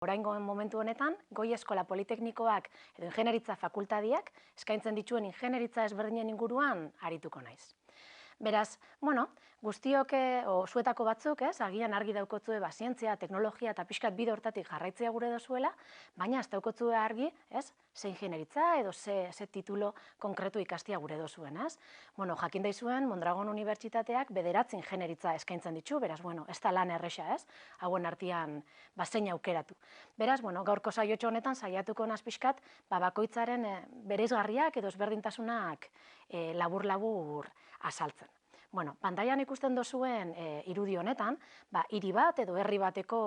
Oraingo momentu honetan, Goi Eskola Politeknikoak edo Ingenieritza Fakultadiak eskaintzen dituen ingenieritza ezberdinen inguruan arituko naiz. Beraz, guztiok zuetako batzuk, agian argi daukotzue zientzia, teknologia eta pixkat bide hortatik jarraitzea gure dozuela, baina ez daukotzue argi, ze ingenieritza edo ze titulo konkretu ikastia gure dozuen, jakin daizuen, Mondragon Unibertsitateak 9 ingenieritza eskaintzen ditu, beraz, ez da lan erresa, hauen artean zein aukeratu. Beraz, gaurko saiotxo honetan saiatuko naz pixkat, bakoitzaren bereizgarriak edo ezberdintasunak labur-labur azaltzen. Pantailan ikusten dozuen irudi honetan, hiri bat edo herri bateko,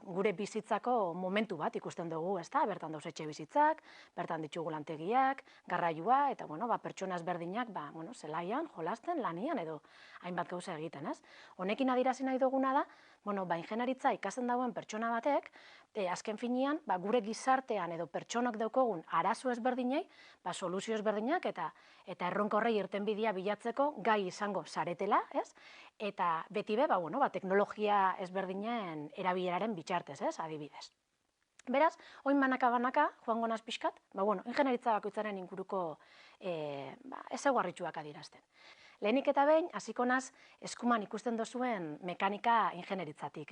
gure bizitzako momentu bat ikusten dugu, bertan dauz etxe bizitzak, bertan ditugu lantegiak, garraioa, eta pertsona ezberdinak zelaian, jolasten, lanian edo hainbat gauza egiten, ez? Honekin adierazi nahi duguna da, ingenieritza ikasten dauen pertsona batek, azken finean, gure gizartean edo pertsonak daukogun arazo ezberdinei, soluzio ezberdinak eta erronka horrei irtenbidea bilatzeko gai izango zaretela, eta beti be, teknologia ezberdinen erabileraren bitartez, adibidez. Beraz, oin banaka-banaka, joango naz pixkat, ingenieritza bakoitzaren inguruko ezaugarritsuak adierazten. Lehenik eta behin, hasiko naz, eskuman ikusten dozuen mekanika ingenieritzatik,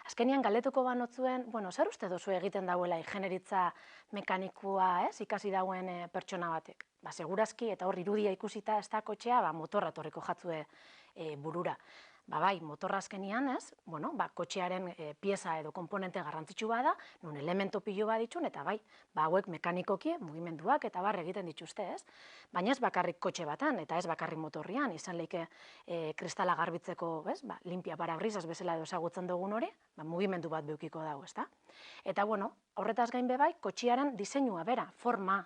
Azkenian galdetuko banotzuen, zer uste dozu egiten dauela ingenieritza mekanikoa, ikasi dauen pertsona batek? Segurazki, eta hor irudia ikusita ez da kotxea, motorra torriko jatzue burura. Bai, motorra azkenian, kotxearen pieza edo komponente garrantzitsu bada, nun elemento pilo bat ditun, eta hauek mekanikoki, mugimenduak eta bar egiten dituzte, Baina ez bakarrik kotxe batan, eta ez bakarrik motorrian, izan leike kristala garbitzeko, limpia parabrisas bezala edo ezagutzen dugun hori, mugimendu bat beukiko dago, Eta, horretaz gain be kotxearen diseinua bera, forma,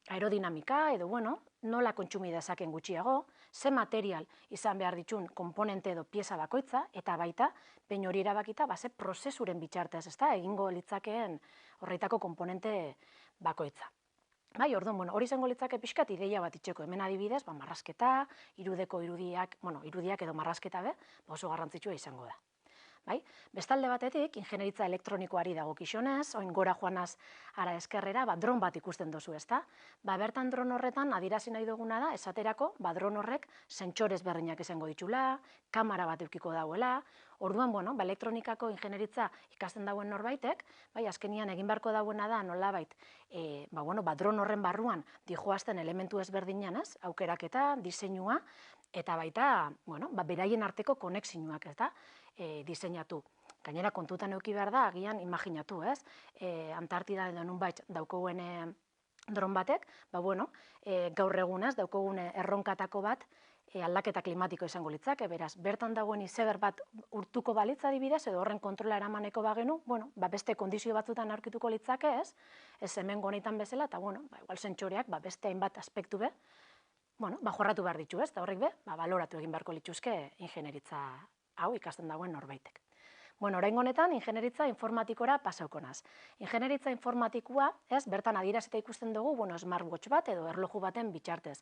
aerodinamika edo, nola kontsumi dezaken gutxiago, ze material izan behar ditun komponente edo pieza bakoitza, eta baita, behin hori erabakita, ze prozesuren bitartez, egingo litzakeen horreitako komponente bakoitza. Orduan, hori izango litzake pixkat ideia bat itxeko, hemen adibidez, marrazketa, irudiak edo marrazketa be, oso garrantzitsua izango da. Bestalde batetik, ingenieritza elektronikoari dagokionez, oin gora joanaz ara eskerrera, dron bat ikusten dozu, bertan dron horretan adierazi nahi duguna da, esaterako, dron horrek sentsorez berdinak izango ditula, kamera bat eukiko dauela, orduan, elektronikako ingenieritza ikasten dauen norbaitek, azkenian egin beharko dauena da, nolabait, dron horren barruan dijoazten elementu ezberdinan, aukeraketa, diseinua, eta baita, beraien arteko konexioak, diseinatu. Gainera, kontutan euki behar da, agian imaginatu, Antartida edo nunbait daukoguen dron batek, gaur egunaz daukogun erronkatako bat aldaketa klimatiko izango litzake, beraz, bertan dagoen izeber bat urtuko balitza adibidez, edo horren kontrola eramaneko bagenu, beste kondizio batzutan aurkituko litzake, ez hemen gonetan bezala, eta, igual sentsoreak, beste hainbat aspektu be, jorratu behar ditu, eta horrek be, baloratu egin beharko lituzke ingenieritza hau ikasten dagoen norbaitek. Orain honetan, ingenieritza informatikora pasauko naz. Ingenieritza informatikoa, bertan adierazita ikusten dugu, smartwatch bat edo erloju baten bitartez.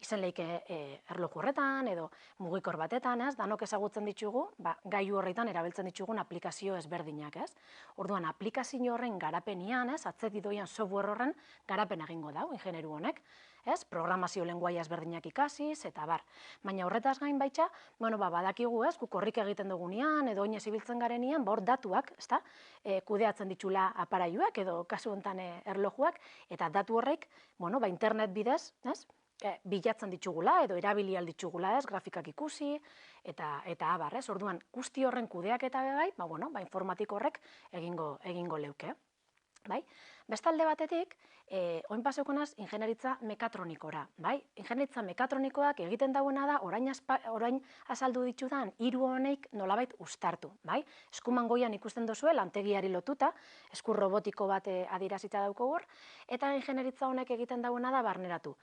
Izen leike erloju horretan edo mugikor batetan, danok ezagutzen ditugu, gailu horretan erabiltzen ditugun aplikazio ezberdinak, Orduan, aplikazio horren garapenian, atzeti doian software horren garapen egingo dau, ingenieru honek, programazio lenguaia ezberdinak ikasiz, eta bar. Baina horretaz gain baitza, badakigu, guk horrik egiten dugunean, edo oinez ibiltzen garenian, hor datuak, kudeatzen ditula aparailuak, edo kasu honetan erlojuak, eta datu horrek, internet bidez, bilatzen ditugula, edo erabili alditugula, grafikak ikusi, eta abar, orduan, guzti horren kudeak eta bebai, informatiko horrek egingo leuke. Bestalde batetik, oin paseuko naz ingenieritza mekatronikora. Ingenieritza mekatronikoak egiten dauena da, orain azaldu ditudan, hiru honeik nolabait uztartu. Eskuman goian ikusten dozue, lantegiari lotuta, esku robotiko bat adierazita dauko hor, eta ingenieritza honek egiten dauena da barneratu.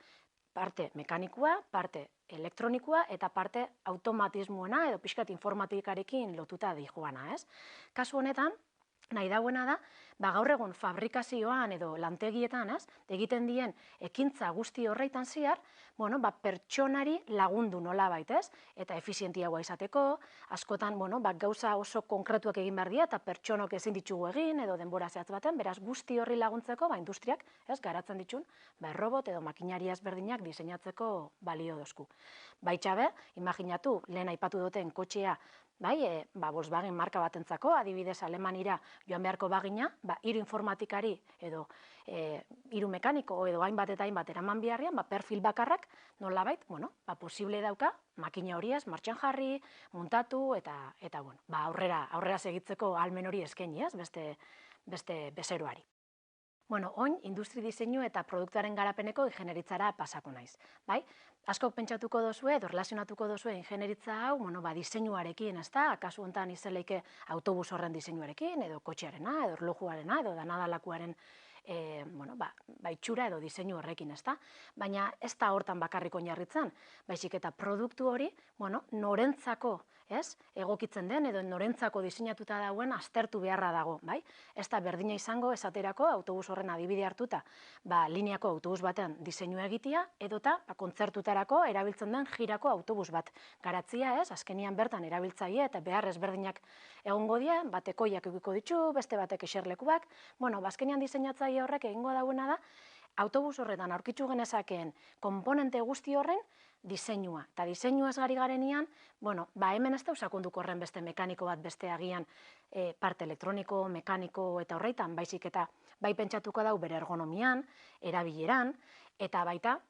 Parte mekanikoa, parte elektronikoa, eta parte automatismoena, edo pixkat informatikarekin lotuta dijoana. Kasu honetan, Nahi dauena da, gaur egun fabrikazioan edo lantegietan, egiten dien ekintza guzti horreitan ziar, pertsonari lagundu nolabait, eta efizientiagoa izateko, askotan, gauza oso konkretuak egin behar dira, eta pertsonok ezin ditugu egin, edo denbora zehatz baten, beraz guzti horri laguntzeko, industriak, garatzen ditun, robot edo makinaria ezberdinak diseinatzeko balio dozku. Baitxabe, imaginatu, lehen aipatu duten kotxea, Volkswagen marka batentzako, adibidez Alemanira joan beharko bagina, hiru informatikari edo hiru mekaniko edo hainbat eta hainbat eraman biharrian, perfil bakarrak nolabait, posible dauka, makina hori martxan jarri, muntatu, eta aurrera segitzeko ahalmen hori eskaini, beste bezeroari. Oin, industri diseinu eta produktuaren garapeneko ingenieritzara pasako naiz. Askok pentsatuko dozue, edo relazionatuko dozue ingenieritza hau, diseinuarekin, kasu honetan izeleike autobus horren diseinuarekin, edo kotxearena, edo erlojuarena, edo danadalakuaren itxura edo diseinu horrekin, baina ez da hortan bakarrik oinarritzen, baizik eta produktu hori, norentzako, egokitzen den edo norentzako diseinatuta dauen aztertu beharra dago, ez da berdina izango esaterako autobus horren adibide hartuta, lineako autobus baten diseinu egitea, edota kontzertutarako erabiltzen den jirako autobus bat garatzia, azkenian bertan erabiltzaile eta behar ezberdinak egongo dira, batek oiak egiko ditu, beste batek eserlekuak, azkenian diseinatzaile horrek egingo dauena da, autobus horretan aurkitzu genezakeen konponente guzti horren diseinua. Eta diseinua ez gari garenean, hemen ez da usakonduko horren beste mekaniko bat beste agian parte elektroniko, mekaniko eta horreitan, baizik eta bai pentsatuko dau bere ergonomian, erabileran, eta baita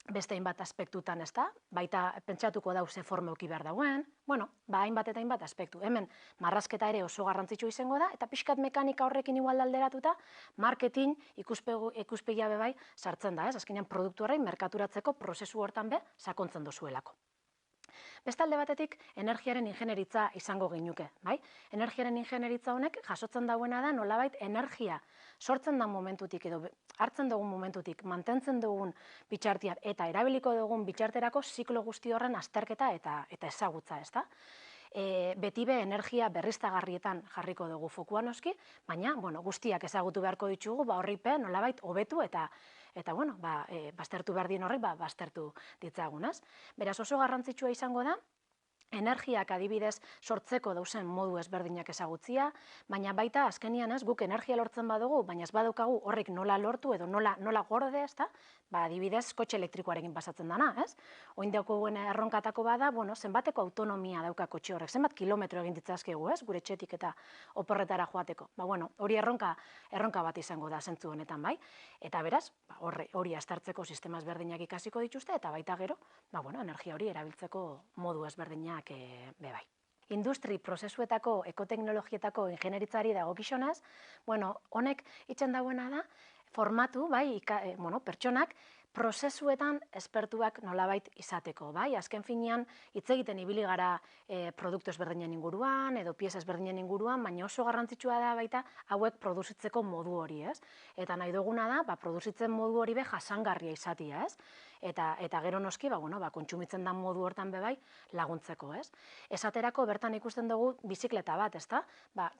beste hainbat aspektutan, baita pentsatuko dau ze forma eduki behar dauen, hainbat eta hainbat aspektu. Hemen marrazketa ere oso garrantzitsu izango da, eta pixkat mekanika horrekin igual alderatuta, marketing ikuspegia bebai sartzen da, azkenean produktu horrein merkaturatzeko prozesu hortan be sakontzen dozuelako. Bestalde batetik, energiaren ingenieritza izango ginuke. Energiaren ingenieritza honek jasotzen dauena da nolabait energia sortzen da momentutik edo hartzen dugun momentutik, mantentzen dugun bitxartian eta erabiliko dugun bitxarterako ziklo guzti horren azterketa eta ezagutza, beti be energia berriztagarrietan jarriko dugu fokua noski, baina guztiak ezagutu beharko ditugu, horripe nolabait hobetu eta baztertu behar dien horrek, baztertu ditzagunaz. Beraz oso garrantzitsua izango da, energiak adibidez sortzeko dauzen modu ezberdinak ezagutzia, baina baita azkenian guk energia lortzen badugu, baina ez badaukagu horrek nola lortu edo nola gorde, adibidez kotxe elektrikoarekin pasatzen dana, oin daukaguen erronkatako bada, zenbateko autonomia dauka kotxe horrek, zenbat kilometro egin ditzazkegu, gure etxetik eta oporretara joateko. Hori erronka bat izango da zentzu honetan, eta beraz, hori aztertzeko sistema ezberdinak ikasiko dituzte, eta baita gero, energia hori erabiltzeko modu ezberdinak bebai. Industri prozesuetako, ekoteknologietako ingenieritzari dagokionez, honek itzen dauena da, formatu, pertsonak, prozesuetan espertuak nolabait izateko. Azken finean, hitz egiten ibili gara produktu ezberdinen inguruan, edo pieza ezberdinen inguruan, baina oso garrantzitsua da baita hauek produzitzeko modu hori, Eta nahi duguna da, produzitzen modu hori be jasangarria izatea, Eta gero noski, kontsumitzen den modu hortan bebai laguntzeko, Esaterako bertan ikusten dugu bizikleta bat,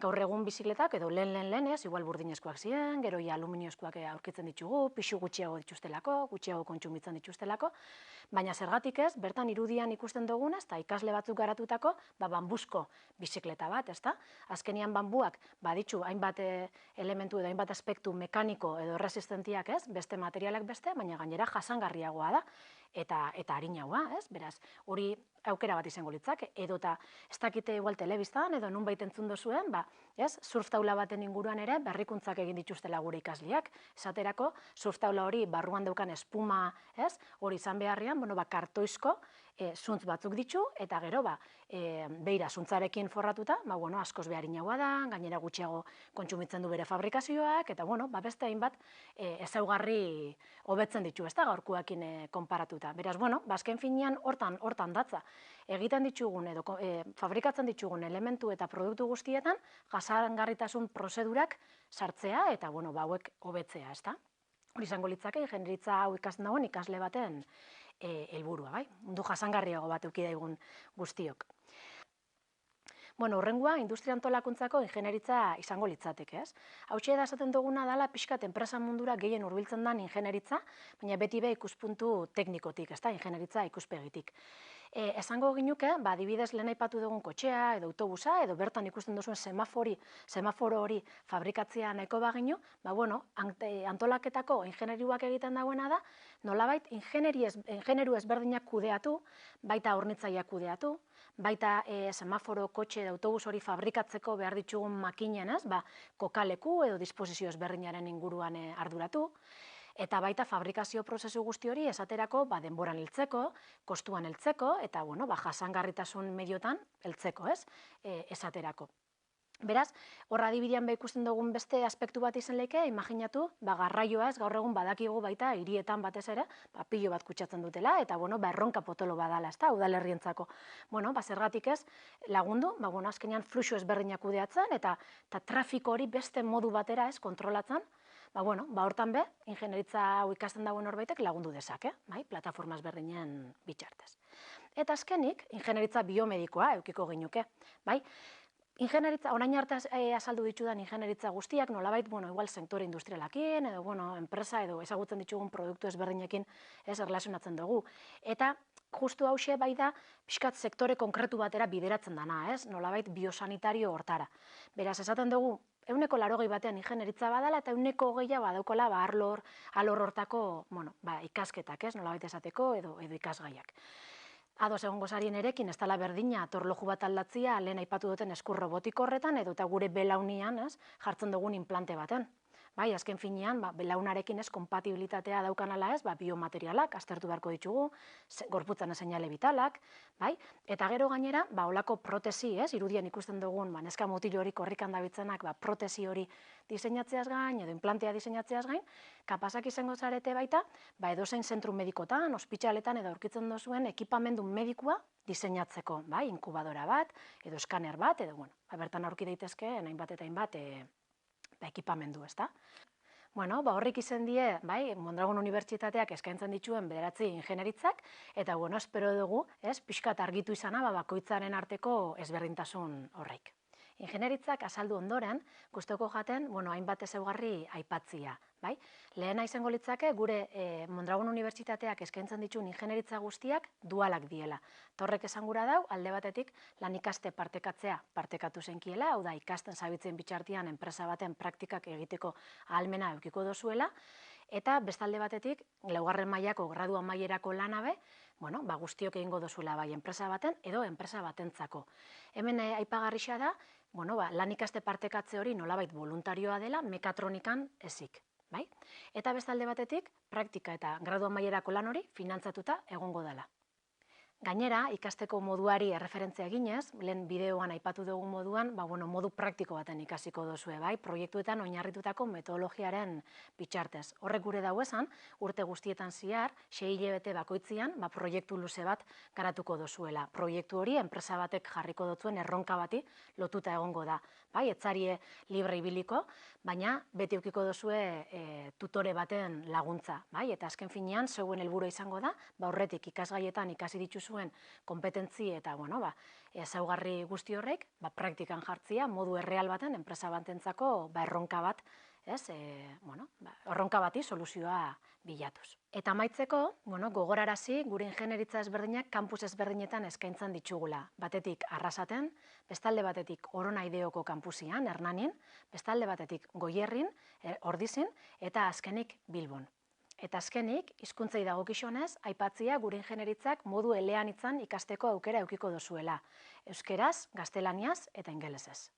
Gaur egun bizikletak edo lehen, igual burdinezkoak ziren, gero aluminiozkoak aurkitzen ditugu, pixu gutxiago dituztelako, gutxiago kontsumitzen dituztelako, baina zergatik ez, bertan irudian ikusten dugunez, eta ikasle batzuk garatutako, bambuzko bizikleta bat, Azkenian bambuak baditu hainbat elementu edo hainbat aspektu mekaniko edo resistentiak, beste materialak beste, baina gainera jasangarriagoa da, eta harinagoa, beraz, hori aukera bat izango litzake, edota ez dakite igual telebistan, edo nunbait entzun dozuen, surf taula baten inguruan ere berrikuntzak egin dituztela gure ikasleak, esaterako surf taula hori barruan daukan espuma, hori izan beharrean, kartoizko zuntz batzuk ditu, eta gero, beira, zuntzarekin forratuta, askoz beharinagoa da, gainera gutxiago kontsumitzen du bere fabrikazioak, eta beste hainbat ezaugarri hobetzen ditu, ez da, gaurkoekin konparatuta. Beraz, azken finean hortan datza. Egiten ditugun edo fabrikatzen ditugun elementu eta produktu guztietan jasangarritasun prozedurak sartzea eta hauek hobetzea, ezta? Hori izango litzake ingeniaritza hau ikasten dagoen ikasle baten helburua, mundu jasangarriago bat eduki daigun guztiok. Bueno, hurrengoa industria antolakuntzako ingenieritza izango litzateke, ez? Hautxe da esaten duguna dela pixkat enpresa mundura gehien hurbiltzen den ingenieritza, baina beti be ikuspuntu teknikotik, ezta? Ingenieritza ikuspegitik. Esango ginuke, adibidez lehen aipatu dugun kotxea edo autobusa edo bertan ikusten duzuen semaforo hori fabrikatzea nahiko baginu, antolaketako ingenieriuak egiten dagoena da, nolabait ingenieru ezberdinak kudeatu, baita hornitzaileak kudeatu, baita semaforo, kotxe edo autobus hori fabrikatzeko behar ditugun makinen, kokaleku edo disposizio ezberdinaren inguruan arduratu, eta baita fabrikazio prozesu guzti hori esaterako denboran heltzeko, kostuan heltzeko, eta jasangarritasun mediotan heltzeko, esaterako. Beraz, hor adibidean ikusten dugun beste aspektu bat izan leke, imaginatu, garraioa gaur egun badakigu baita hirietan batez ere, pilo bat kutsatzen dutela, eta erronka potolo badala, ezta, udalerrientzako. Zergatik ez, lagundu, azkenean fluxu ezberdinak kudeatzen, eta trafiko hori beste modu batera ez kontrolatzen, hortan be, ingenieritza hau ikasten dagoen horbaitek lagundu dezake, plataforma ezberdinen bitxartez. Eta azkenik, ingenieritza biomedikoa eukiko ginuke, ingenieritza, orain arte azaldu ditudan ingenieritza guztiak, nolabait, igual sektore industrialakin, edo, enpresa edo ezagutzen ditugun produktu ezberdinekin erlazionatzen dugu. Eta, justu hause bai da, pixkat sektore konkretu batera bideratzen dana, nolabait biosanitario hortara. Beraz, esaten dugu, 180 batean ingenieritza badala, eta 120 badaukola alor hortako ikasketak, nolabait esateko edo ikasgaiak. Ados egongo zarien erekin, ez dela berdina, torloju bat aldatzia, lehen aipatu duten eskur robotiko horretan, edo eta gure belaunian jartzen dugun implante baten. Azken finean, belaunarekin kompatibilitatea daukan ala ez, biomaterialak, aztertu beharko ditugu, gorputzan seinale bitalak, eta gero gainera, holako protesi, irudian ikusten dugun, neska mutil hori korrikan dabiltzenak, protesi hori diseinatzeaz gain, edo implantea diseinatzeaz gain, kapazak izango zarete baita, edozein zentru medikotan, ospitaletan, edo aurkitzen duzuen ekipamendu medikua diseinatzeko, inkubadora bat, edo eskaner bat, edo bertan aurki daitezke, hainbat eta hainbat ekipamendu, ezta? Horrik izen die, Mondragon Unibertsitateak eskaintzen dituen 9 ingenieritzak, eta espero dugu, pixkat argitu izana, bakoitzaren arteko ezberdintasun horrek. Ingenieritzak azaldu ondoren, gustoko jaten, hainbat ezaugarri aipatzia. Lehena izango litzake, gure Mondragon Unibertsitateak eskaintzen dituen ingenieritza guztiak dualak diela. Horrek esan gura dau, alde batetik, lan ikaste partekatzea partekatu zenkiela, hau da, ikasten zabitzen bitxartian enpresa baten praktikak egiteko ahalmena eukiko dozuela, eta bestalde batetik, 4. mailako gradua mailerako lanabe, guztiok egingo dozuela bai enpresa baten edo enpresa batentzako. Hemen aipagarria da, lan ikaste partekatze hori nolabait voluntarioa dela, mekatronikan ezik. Eta bestalde batetik, praktika eta gradua mailerako lan hori finantzatuta egongo dela. Gainera, ikasteko moduari erreferentzia eginez, lehen bideoan aipatu dugun moduan, modu praktiko baten ikasiko dozue, proiektuetan oinarritutako metodologiaren bitxartez. Horrek gure dau esan, urte guztietan zehar, 6 hilabete bakoitzian, proiektu luze bat garatuko dozuela. Proiektu hori, enpresa batek jarriko dozuen erronka bati lotuta egongo da. Etzarie libre ibiliko, baina beti eukiko dozue tutore baten laguntza. Eta azken finean, zeuen helburua izango da, horretik ikasgaietan ikasi dituzuen kompetentzi eta ezaugarri guzti horrek, praktikan jartzia, modu erreal baten, enpresa batentzako erronka bat, erronka bati soluzioa bilatuz. Eta amaitzeko, gogorarazi gure ingenieritza ezberdinak kampus ezberdinetan eskaintzen ditugula. Batetik Arrasaten, bestalde batetik Oronaideoko kampusian, Hernanin, bestalde batetik Goierrin, Ordizin, eta azkenik Bilbon. Eta azkenik, hizkuntzei dagokionez, aipatzia gure ingenieritzak modu eleanitzan ikasteko aukera eukiko dozuela. Euskeraz, gaztelaniaz eta ingelesez.